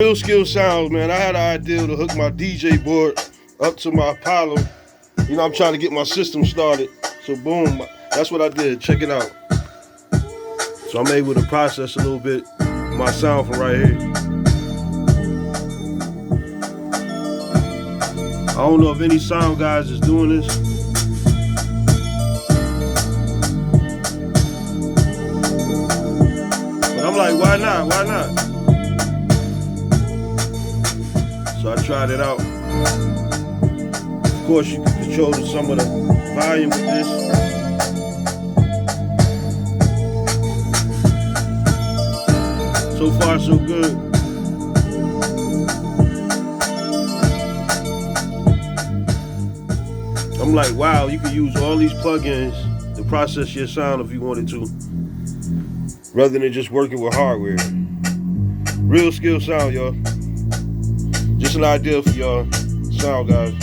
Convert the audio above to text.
Real skill sounds, man. I had an idea to hook my DJ board up to my Apollo. You know, I'm trying to get my system started. So boom, that's what I did. Check it out. So I'm able to process a little bit my sound from right here. I don't know if any sound guys is doing this. But I'm like, why not? Why not? So I tried it out. Of course, you can control some of the volume with this. So far, so good. I'm like, wow, you can use all these plugins to process your sound if you wanted to, rather than just working with hardware. Real skill sound, y'all. Just an idea for y'all sound guys.